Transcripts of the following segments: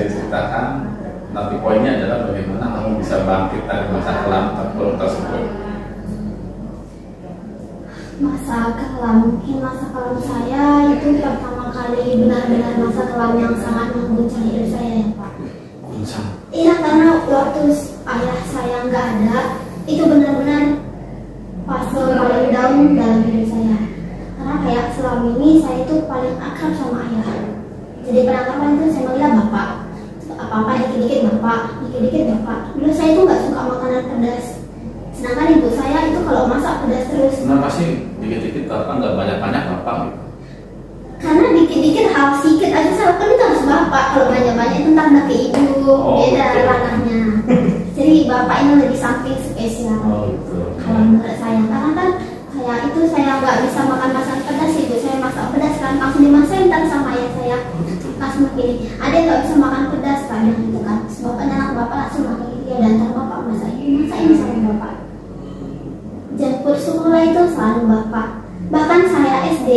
diceritakan. Nanti poinnya adalah bagaimana kamu bisa bangkit dari masa kelam terpuruk tersebut. Masa kelam, mungkin masa kelam saya itu pertama kali benar-benar masa kelam yang sangat mengguncang hidup saya ya Pak. Guncang? Iya, karena waktu ayah saya nggak ada, itu benar-benar fase paling down dalam hidup saya. Karena kayak selama ini saya itu paling akrab sama ayah. Jadi penangkapan itu saya manggil bapak. Apa-apa dikit-dikit bapak, dikit-dikit bapak. Dulu saya itu nggak suka makanan pedas. Sedangkan ibu saya itu kalau masak pedas terus. Kenapa sih dikit-dikit bapak, nggak banyak-banyak bapak gitu? Karena dikit-dikit hal sedikit aja saya lakukan itu harus bapak. Kalau banyak-banyak itu ntar ke ibu, beda ranahnya. Jadi bapak ini lebih samping spesial. Kalau menurut saya, karena kan kayak itu saya nggak bisa makan masakan pedas, ibu saya masak pedas kan langsung dimasakin ntar sama ayah saya. Langsung begini, ada yang nggak bisa makan pedas kan gitu kan. Bapaknya anak bapak langsung makan dia dan ntar bapak masak ini sama bapak. Jemput sekolah itu selalu bapak. Bahkan saya SD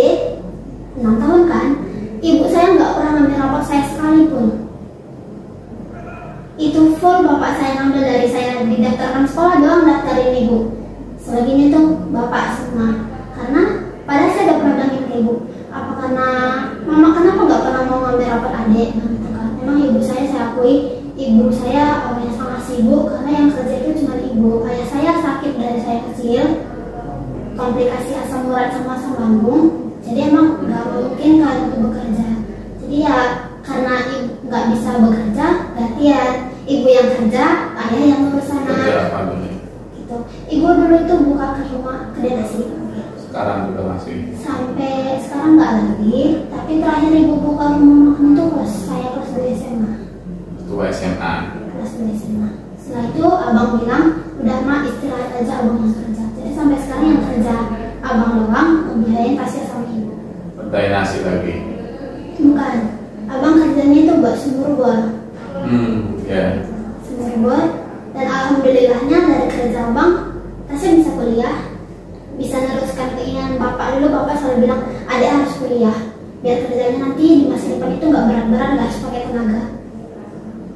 6 tahun kan, ibu saya nggak pernah ngambil rapot saya sekalipun. Itu full bapak saya ngambil dari saya didaftarkan sekolah doang daftarin ibu. Selebihnya tuh bapak semua. Karena padahal saya udah pernah bilang ke ibu, apa karena mama kenapa nggak pernah mau ngambil rapot adik? Nah, gitu kan. Memang ibu saya akui, ibu saya orang yang sangat sibuk karena yang kerja itu cuma ibu. Ayah saya sakit dari saya kecil, komplikasi asam urat sama asam lambung. Jadi emang nggak mungkin kan untuk bekerja. Jadi ya karena ibu nggak bisa bekerja, gantian ibu yang kerja, ayah yang ngurus sana. Kerja apa dulu? Gitu. Ibu dulu tuh buka ke rumah kedai nasi. Sekarang juga masih. Sampai sekarang nggak lagi, tapi terakhir ibu buka rumah makan itu saya kelas 2 SMA. Ketua SMA. Kelas 2 SMA. Setelah itu abang bilang, udah mak istirahat aja abang yang kerja. Jadi sampai sekarang yang kerja abang doang, ngebiayain tasnya sama ibu. Kedai nasi lagi. Bukan, abang kerjanya itu buat sumur bor. Ya. Sumur bor. Dan alhamdulillahnya dari kerja abang, tasnya bisa kuliah, bisa neruskan keinginan bapak. Dulu bapak selalu bilang, adik harus kuliah, biar kerjanya nanti di masa depan itu nggak berat-berat, nggak harus pakai tenaga.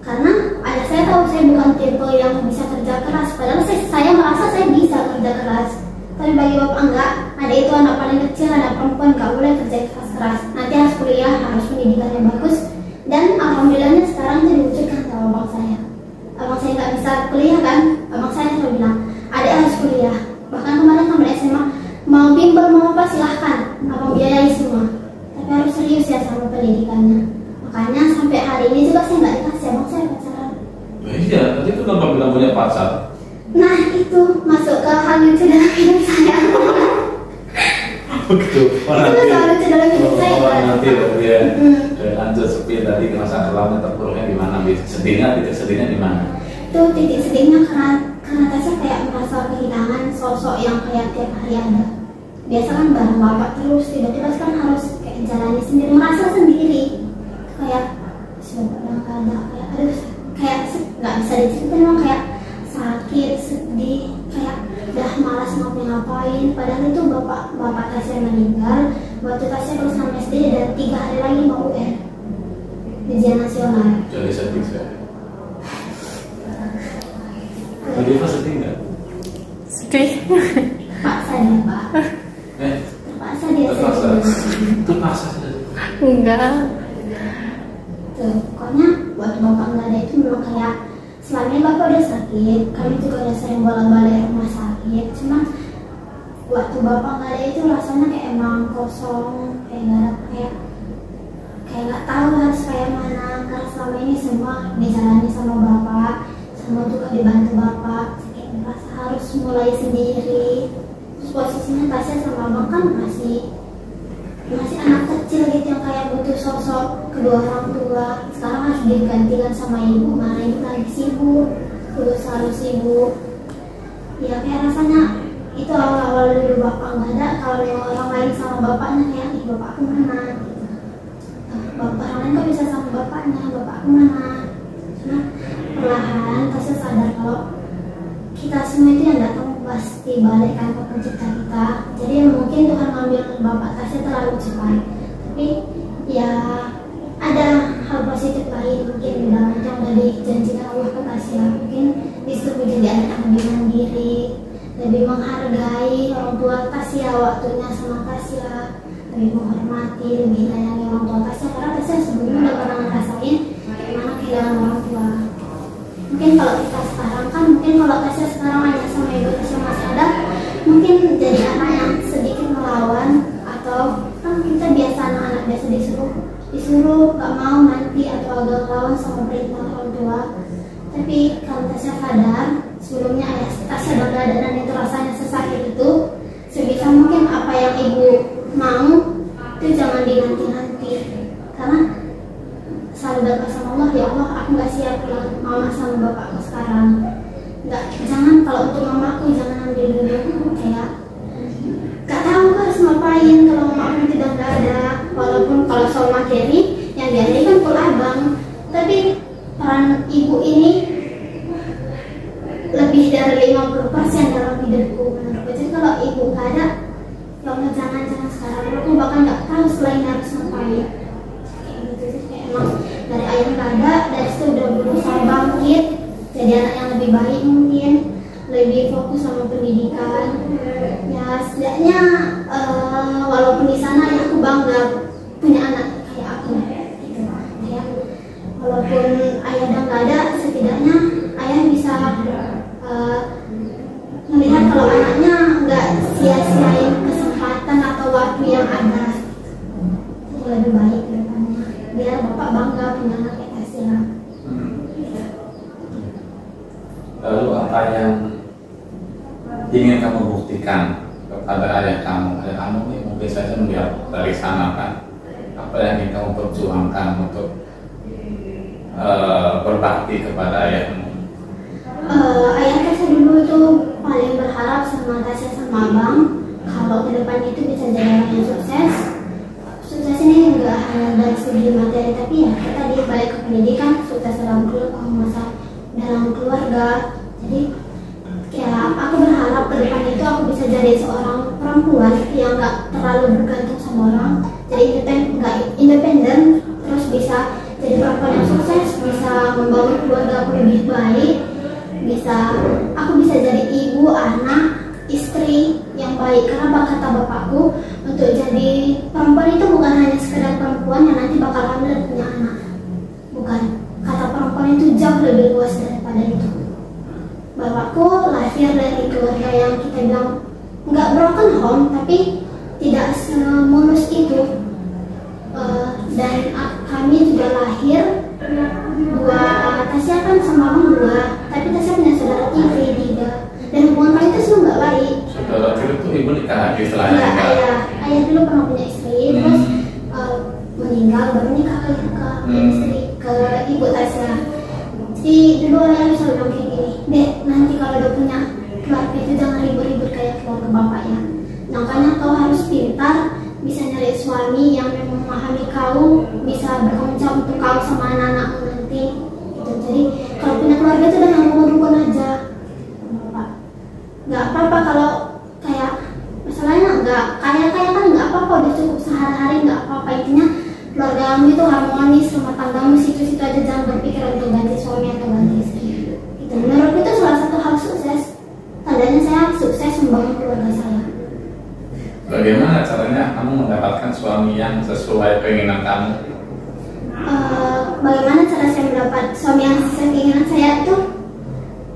Karena ayah saya tahu saya bukan tipe yang bisa kerja keras, padahal saya merasa saya bisa kerja keras. Tapi bagi bapak enggak, adik itu anak paling kecil, anak perempuan, nggak boleh kerja keras. Nanti harus kuliah, harus pendidikan yang bagus. Dan alhamdulillahnya sekarang itu diwujudkan sama abang saya. Abang saya nggak bisa kuliah kan, abang saya selalu bilang, adik harus kuliah. Bahkan kemarin sampai SMA, mau bimbel mau apa silahkan, abang biayai semua. Tapi harus serius ya sama pendidikannya. Makanya sampai hari ini juga saya nggak dikasih abang saya pacaran. Iya, tadi itu kenapa bilang punya pacar? Nah itu masuk ke hal lucu dalam hidup saya. Begitu. Itu selalu lucu dalam hidup saya. Nanti ya. Lanjut sepi tadi ke masa kelamnya terpuruknya gimana? Sedihnya, titik sedihnya di mana? Itu titik sedihnya karena Tasya kayak merasa kehilangan sosok yang kayak tiap hari ada. Biasa kan bareng bapak terus, tiba-tiba sekarang harus kayak jalani sendiri, merasa sendiri. Kayak siapa yang ada, kayak aduh, kayak nggak bisa diceritain, memang kayak sakit, sedih, kayak udah malas ngapain. Padahal itu bapak Tasya meninggal waktu Tasya kelas 6 SD dan 3 hari lagi mau UN ujian nasional. Jadi sedih saya. Tadi apa sedih nggak? Sedih. Terpaksa dia pak. Terpaksa dia sedih. Terpaksa. Enggak. Tuh, pokoknya waktu bapak nggak ada itu memang kayak selama ini bapak udah sakit, kami juga udah sering bolak-balik rumah sakit. Cuma waktu bapak nggak ada itu rasanya kayak emang kosong, kayak nggak ada kayak nggak tahu harus kayak mana. Karena selama ini semua dijalani sama bapak, semua juga dibantu bapak. Kayak merasa harus mulai sendiri. Terus posisinya Tasya sama abang kan masih anak kecil gitu yang kayak butuh sosok kedua orang tua. Sekarang harus digantikan sama ibu, mana ibu lagi sibuk, terus harus sibuk. Ya kayak rasanya itu awal-awal dulu bapak nggak ada, kalau yang orang lain sama bapaknya kayak ih bapakku mana gitu. Bapak orang lain kok bisa sama bapaknya, bapakku mana. Cuma perlahan Tasya sadar kalau kita semua itu yang datang pasti balik kan ke pencipta kita. Jadi mungkin Tuhan ngambil bapak Tasya terlalu cepat, tapi ya ada hal positif lain mungkin yang udah dijanjikan Allah ke Tasya, mungkin disuruh jadi anak yang lebih mandiri, lebih menghargai orang tua Tasya, waktunya sama Tasya, lebih menghormati, lebih menyayangi orang tua Tasya, karena Tasya sebelumnya udah pernah ngerasain gimana kehilangan orang tua. Mungkin kalau kita sekarang kan, mungkin kalau Tasya sekarang ayah sama ibu Tasya masih ada, mungkin jadi anak yang sedikit melawan, atau kan kita biasa anak-anak biasa disuruh gak mau nanti atau agak lawan sama perintah orang tua. Tapi kalau Tasya sadar sebelumnya ayah Tasya udah gak ada dan itu rasanya sesakit itu, sebisa mungkin apa yang ibu mau itu jangan dinanti-nanti, karena selalu berdoa sama Allah, ya Allah aku gak siap pulang mama sama bapakku sekarang. Jangan, kalau untuk mamaku jangan ambil dulu, kayak gak tahu harus ngapain kalau mamaku tidak ada. Walaupun kalau soal materi yang diadai kan full abang, tapi peran ibu ini lebih dari 50% dalam hidupku menurutku. Jadi kalau ibu gak ada, ya Allah jangan sekarang, aku bahkan gak tahu selain harus ngapain. Kayak gitu sih, kayak emang dari ayah gak ada, dari situ udah berusaha bangkit jadi anak yang lebih baik, mungkin lebih fokus sama pendidikan. Ya setidaknya walaupun di sana ya aku bangga punya anak kayak aku gitu. Ya, walaupun ayah udah nggak ada, setidaknya ayah bisa melihat kalau anaknya nggak sia-siain kesempatan atau waktu yang ada. Jadi lebih baik ke depannya, biar bapak bangga punya anak kayak Tasya. Lalu apa yang ingin kamu buktikan kepada ayah kamu? Ayah kamu ini mungkin saja melihat dari sana kan, apa yang ingin kamu perjuangkan untuk berbakti kepada ayahmu? Ayah Tasya dulu itu paling berharap sama Tasya sama abang kalau ke depan itu bisa jadi orang yang sukses. Sukses ini enggak hanya dari segi materi, tapi ya kita di balik ke pendidikan, sukses dalam keluarga. Jadi kayak aku berharap ke depan itu aku bisa jadi seorang perempuan yang nggak terlalu bergantung sama orang, jadi independen, terus bisa jadi perempuan yang sukses, bisa membangun keluarga aku lebih baik, aku bisa jadi ibu, anak, istri yang baik. Karena kata bapakku, untuk jadi perempuan itu bukan hanya sekedar perempuan yang nanti bakal hamil dan punya anak, bukan. Kata perempuan itu jauh lebih luas daripada itu. Bapakku lahir dari keluarga yang kita bilang nggak broken home, tapi tidak semulus itu. Dan kami juga lahir dua, Tasya kan sama abang dua, tapi Tasya punya saudara tiri 3, dan hubungan kami itu semua nggak baik. Saudara tiri itu ibu nikah lagi setelahnya? Iya, ayah dulu pernah punya istri, terus meninggal, baru nikah ke istri, ke ibu Tasya. Jadi dulu ayah selalu bilang kayak gini, Dek, nanti kalau udah punya keluarga itu jangan ribut-ribut kayak keluarga bapak ya. Makanya kau harus pintar, bisa nyari suami yang memahami kau, bisa bertanggung jawab untuk kau sama anak-anakmu nanti gitu. Jadi kalau punya keluarga itu udah yang rukun-rukun aja, Bapak. Nggak apa-apa kalau kayak masalahnya nggak kaya-kaya kan nggak apa-apa, udah cukup sehari-hari, nggak apa-apa. Intinya keluargamu itu harmonis, rumah tanggamu situ-situ aja, jangan berpikir untuk ganti suami atau ganti istri gitu. Menurutku itu salah satu hal sukses, tandanya saya sukses membangun keluarga saya. Bagaimana caranya kamu mendapatkan suami yang sesuai keinginan kamu? Bagaimana cara saya mendapat suami yang sesuai keinginan saya itu,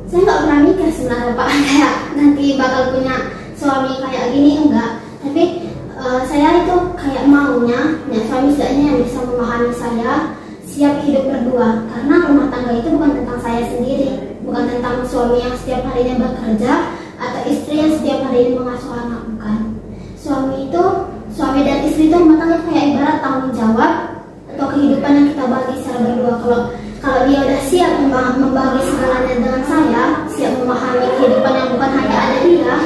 saya nggak pernah mikir sebenarnya Pak, kayak nanti bakal punya suami kayak gini, enggak. Tapi saya itu kayak maunya suami setidaknya yang bisa memahami saya, siap hidup berdua. Karena rumah tangga itu bukan tentang saya sendiri, bukan tentang suami yang setiap harinya bekerja atau istri yang setiap harinya mengasuh anak, bukan. Suami dan istri itu rumah tangga kayak ibarat tanggung jawab atau kehidupan yang kita bagi secara berdua. Kalau dia udah siap membagi segalanya dengan saya, siap memahami kehidupan yang bukan hanya ada dia,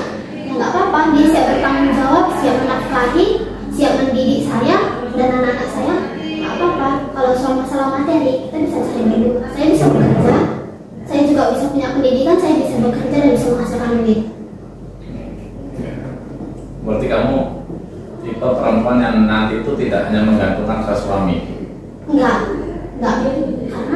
ya nggak apa-apa. Dia siap bertanggung jawab, siap menafkahi, siap mendidik saya dan anak-anak saya, nggak apa-apa. Kalau soal masalah materi, kita bisa cari dulu. Saya bisa bekerja, saya juga bisa punya pendidikan, saya bisa bekerja dan bisa menghasilkan duit. Berarti kamu tipe perempuan yang nanti itu tidak hanya menggantungkan ke suami? Enggak. Karena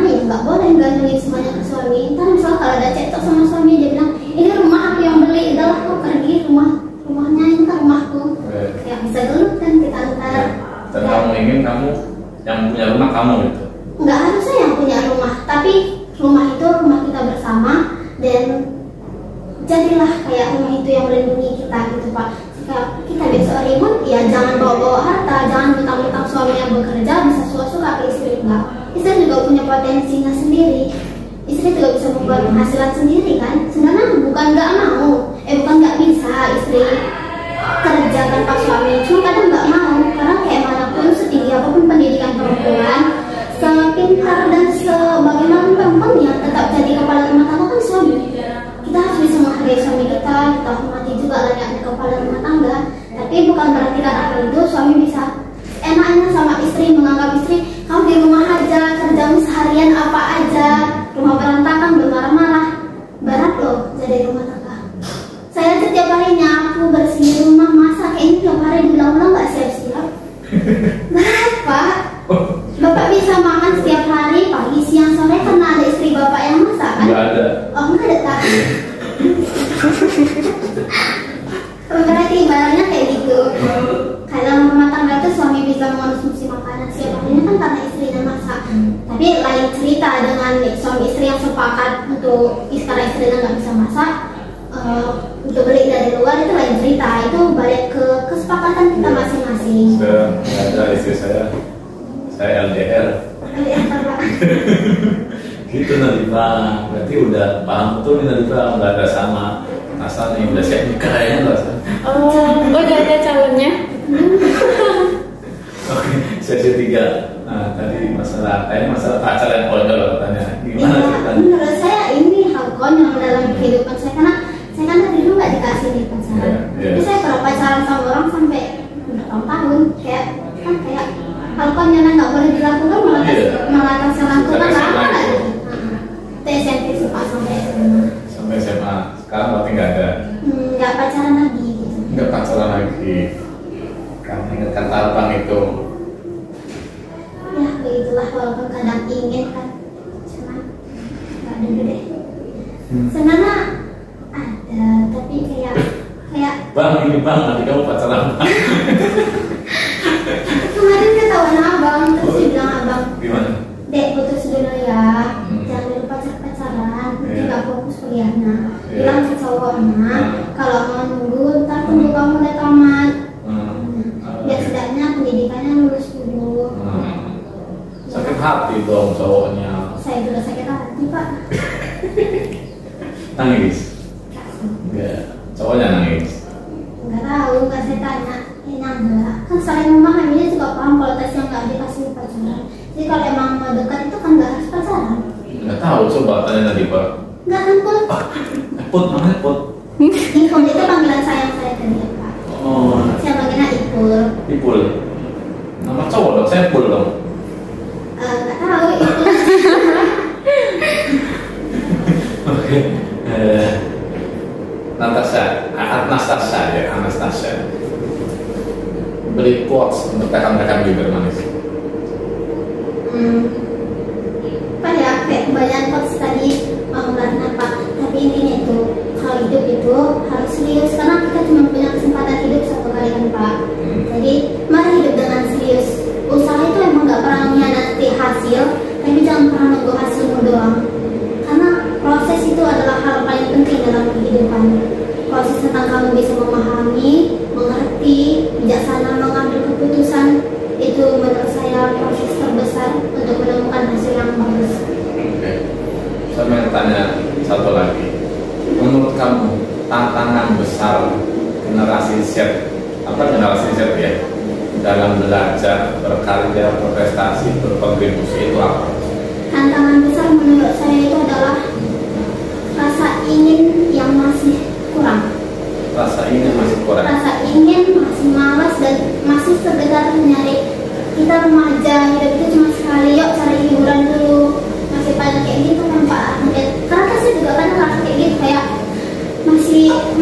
menggantungin semuanya ke suami. Ntar misal kalau ada cekcok sama suami, dia bilang ini rumah aku yang beli, udahlah kau pergi, rumahnya ini kan rumahku. Kayak bisa gelut kan kita ntar. Dan kamu ingin kamu yang punya rumah kamu gitu? Nggak harus saya yang punya rumah, tapi rumah itu rumah kita bersama, dan jadilah kayak rumah itu yang melindungi kita gitu Pak. Jika kita besok ribut, ya jangan bawa-bawa harta, jangan mentang-mentang suami yang bekerja bisa suka-suka ke istri. Enggak, istri juga punya potensinya sendiri, istri juga bisa membuat penghasilan sendiri kan. Sebenarnya bukan nggak mau, bukan nggak bisa istri kerja tanpa suami, cuma kadang nggak mau, karena kayak manapun setinggi apapun pendidikan perempuan, sepintar dan sebagaimana perempuan yang tetap jadi kepala rumah tangga kan suami. Kita harus bisa menghargai suami kita hormati juga layaknya kepala rumah tangga. Tapi bukan berarti karena itu suami bisa enaknya sama istri, menganggap istri kamu di rumah aja, kerjamu seharian apa aja, rumah berantakan bermarah-marah. Berat loh jadi rumah tangga. Saya setiap hari nyapu, bersih rumah, masak, kayak ini tiap hari diulang-ulang nggak siap-siap. Berat Pak. Bapak bisa makan setiap hari, pagi, siang, sore karena ada istri bapak yang masak kan? Nggak ada. Oh nggak ada tak? Berarti ibaratnya kayak gitu. Kalau rumah tangga itu suami bisa mengonsumsi makanan setiap harinya kan karena istrinya masak. Tapi lain cerita dengan suami istri yang sepakat untuk karena istrinya nggak bisa masak, untuk beli dari luar itu lain cerita. Itu balik ke kesepakatan kita masing-masing. Nggak ada istri saya LDR. Gitu Nadifah, berarti udah paham betul nih Nadifah, nggak ada sama asal nih udah siap nikah ya nggak usah. Oh, udah ada calonnya. Oke, sesi 3. Nah, tadi masalah pacar yang konyol katanya. Gimana ceritanya? Menurut saya ini hal konyol dalam kehidupan saya, karena saya kan dari dulu nggak dikasih nih pacaran. Tapi saya pernah pacaran sama orang sampai bertahun-tahun, kayak hal konyol yang nggak boleh dilakukan malah kasih lakukan apa lagi? Itu SMP suka sampai SMA. Sampai SMA. Sekarang berarti nggak ada. Nggak pacaran lagi gitu. Nggak pacaran lagi. Karena ingat kata abang itu. Ya begitulah, walaupun kadang ingin kan, cuma nggak ada deh. Sebenarnya ada, tapi kayak Bang, ini bang, nanti kamu pacaran. kemarin ketahuan abang, terus dia bilang abang, Gimana? Dek putus dulu ya, jangan dulu pacaran, nanti nggak fokus kuliahnya. Bilang ke cowoknya, kalau mau nunggu, ntar tunggu kamu udah tamat. Biar setidaknya pendidikannya lulus dulu. Sakit hati dong cowoknya. Saya juga sakit hati Pak. Nangis? Enggak, cowoknya nangis. Nggak tahu, nggak saya tanya. Enggak, kan saling memahaminya juga paham kalau tesnya nggak dikasih pacaran. Jadi kalau emang mau dekat itu kan nggak harus pacaran. Nggak tahu, coba tanya nanti Pak. Nggak kan Put? Put, namanya Put. Ipul itu panggilan sayang saya ke dia Pak. Oh, Saya panggilnya Ipul. Ipul. Nama cowok dong, saya Pul dong. Nggak tahu Ipul. Oke. Anastasia. Beri quotes untuk rekan-rekan bibir manis. Pak ya, kayak kebanyakan quotes tadi mengulangi apa. Tapi intinya itu, kalau hidup itu harus serius, karena kita cuma punya kesempatan hidup satu kali kan Pak. Jadi mari hidup dengan serius. Usaha itu emang nggak pernah mengkhianati hasil, tapi jangan pernah nunggu hasilmu doang. Karena proses itu adalah hal paling penting dalam kehidupan. Proses tentang kamu bisa memahami, mengerti, bijaksana mengambil keputusan, itu menurut saya proses terbesar untuk menemukan hasil yang bagus. Oke. Saya mau tanya satu lagi. Menurut kamu tantangan besar generasi Z, generasi Z ya, dalam belajar, berkarya, berprestasi, berkontribusi itu apa? Tantangan besar menurut saya itu adalah rasa ingin yang masih kurang. Rasa ingin masih kurang. Rasa ingin masih malas dan masih sekedar mencari. Kita remaja, hidup itu cuma sekali, yuk cari hiburan dulu. Masih banyak kayak gitu kan Pak. Karena saya juga kan ngerasa kayak gitu, kayak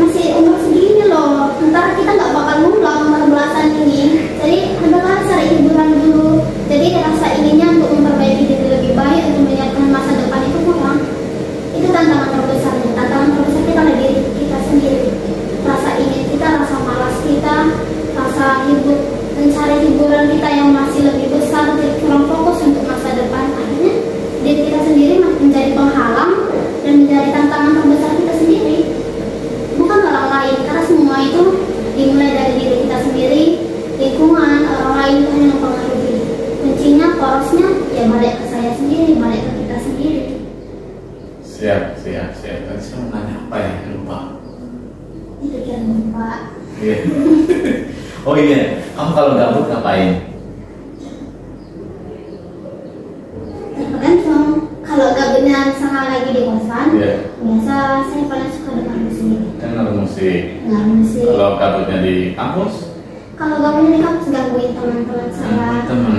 masih umur segini loh. Ntar kita nggak bakal ngulang umur belasan ini. Jadi adalah cari hiburan dulu. Jadi rasa inginnya untuk memperbaiki diri lebih baik, untuk menyiapkan masa depan itu dari tantangan terbesar kita sendiri, bukan orang lain, karena semua itu dimulai dari diri kita sendiri. Lingkungan orang lain itu hanya mempengaruhi. Kuncinya, porosnya ya balik ke saya sendiri, balik ke kita sendiri. Siap. Tadi saya mau nanya apa ya? Lupa. Itu yang lupa. Iya. Oh iya, kamu kalau gabut ngapain? Tergantung. Kalau gabutnya misalnya lagi di kosan, Iya. biasa saya paling suka dengar musik. Dengar musik. Dengar musik. Kalau gabutnya di kampus? Kalau gabutnya di kampus gangguin teman-teman saya. Teman.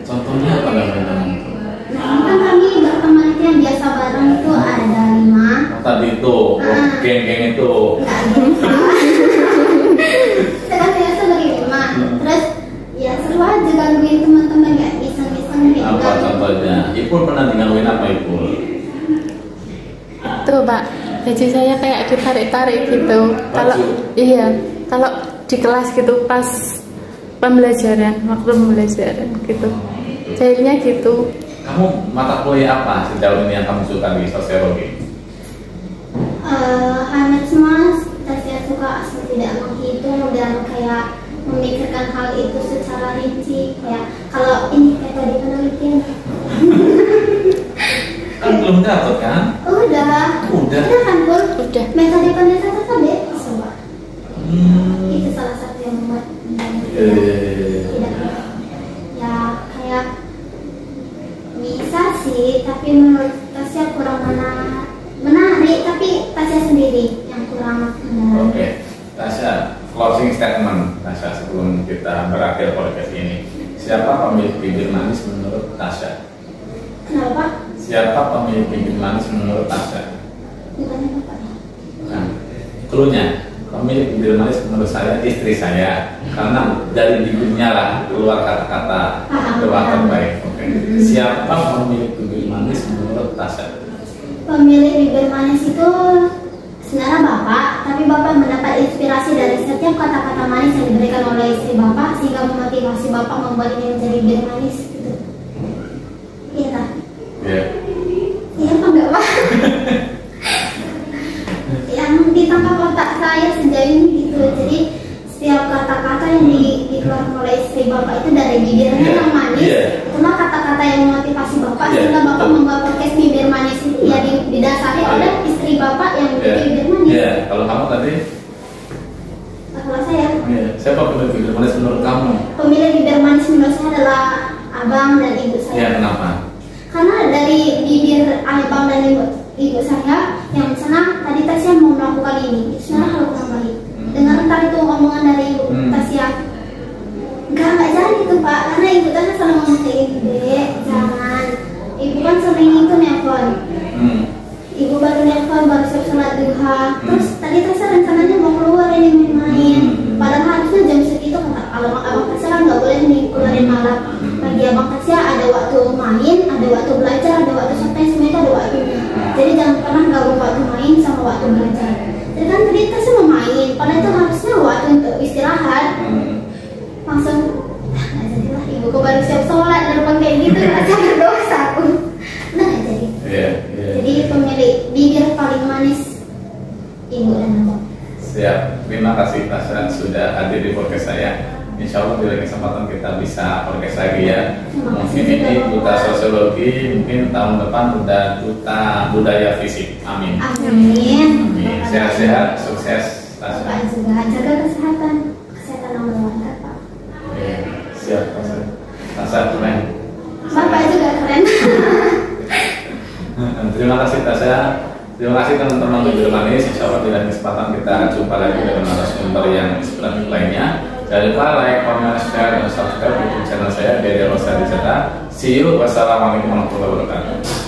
Contohnya apa gangguin teman? Nah ini kan kami berteman itu yang biasa bareng itu ada 5. Tadi itu, geng-geng itu. Enggak gitu. Saya biasa bagi 5. Terus ya seru aja gangguin teman-teman kayak iseng-iseng gitu. Apa contohnya? Ipul pernah digangguin apa Ipul? Tuh Pak, baju saya kayak ditarik-tarik gitu. Kalau iya, kalau di kelas gitu pas waktu pembelajaran gitu. Jadinya gitu. Kamu mata kuliah apa sejauh ini yang kamu suka di sosiologi? Hampir semua saya suka asal tidak menghitung dan kayak memikirkan hal itu secara rinci. Kayak kalau ini kayak tadi penelitian. Kan belum dapet kan? Udah kan Pul? Udah. Metode penelitian tadi coba. Itu salah satu yang membuat tidak ya kayak bisa sih, tapi menurut Tasya kurang menarik, tapi Tasya sendiri yang kurang menarik. Oke, Tasya, closing statement Tasya sebelum kita berakhir podcast ini. Siapa pemilik bibir manis menurut Tasya? Kenapa? Siapa pemilik bibir manis menurut Tasya? Bukannya Bapak ya? Nah, cluenya, pemilik bibir manis menurut saya istri saya, karena dari bibirnya lah keluar kata-kata doa terbaik. Oke. Siapa pemilik bibir manis menurut Tasya? Pemilik bibir manis itu sebenarnya Bapak, tapi Bapak mendapat inspirasi dari setiap kata-kata manis yang diberikan oleh istri Bapak sehingga memotivasi Bapak membuat ini menjadi bibir manis gitu. Iya tak? Iya. Iya apa enggak Pak? Yang ditangkap otak saya sejauh ini gitu. Jadi setiap kata-kata yang dikeluarkan oleh istri Bapak itu dari bibirnya yang manis. Itulah kata-kata yang memotivasi Bapak sehingga Bapak membuat podcast bibir manis itu ya didasari oleh istri Bapak yang memiliki bibir manis. Iya, kalau kamu tadi? Kalau saya, siapa pemilik bibir manis menurut kamu? pemilik bibir manis menurut saya adalah abang dan ibu saya. Iya, kenapa? Karena dari bibir abang dan ibu saya yang sana tadi Tasya mau melakukan ini, itu sebenarnya hal kurang baik. Dengar entar itu omongan dari ibu Tasya, nggak jadi tuh Pak, karena ibu Tasya selalu ngomong kayak gitu deh, jangan. Ibu kan sering itu nelfon. Ibu baru nelfon, baru siap sholat duha. Terus tadi Tasya rencananya mau keluar ini main-main. Padahal harusnya jam segitu kata kalau abang Tasya kan nggak boleh nih keluarin malam. Bagi abang Tasya ada waktu main, ada waktu belajar, ada waktu santai, semuanya ada waktunya. Jadi jangan pernah gabung waktu main sama waktu belajar. Jadi kan tadi Tasya mau main, padahal itu harusnya waktu untuk istirahat. Langsung nggak jadilah, ibuku baru siap sholat dan kayak gitu rasa berdosa aku. Nah nggak jadi. Jadi pemilik bibir paling manis ibu dan abang. Siap, terima kasih Tasya sudah hadir di podcast saya. Insya Allah di lain kesempatan kita bisa podcast lagi ya. Mungkin ini duta sosiologi, mungkin tahun depan udah duta budaya fisik. Amin. Amin. Sehat-sehat, sukses Tasya. Bapak juga jaga kesehatan nomor 1 Pak. Siap Tasya keren. Bapak juga keren. Terima kasih Tasya. Terima kasih teman-teman bibir manis. Insya Allah di lain kesempatan kita jumpa lagi dengan narasumber yang inspiratif lainnya. Jangan lupa like, comment, share, dan subscribe YouTube channel saya Dede Rosa Diceta. See you. Wassalamualaikum warahmatullahi wabarakatuh.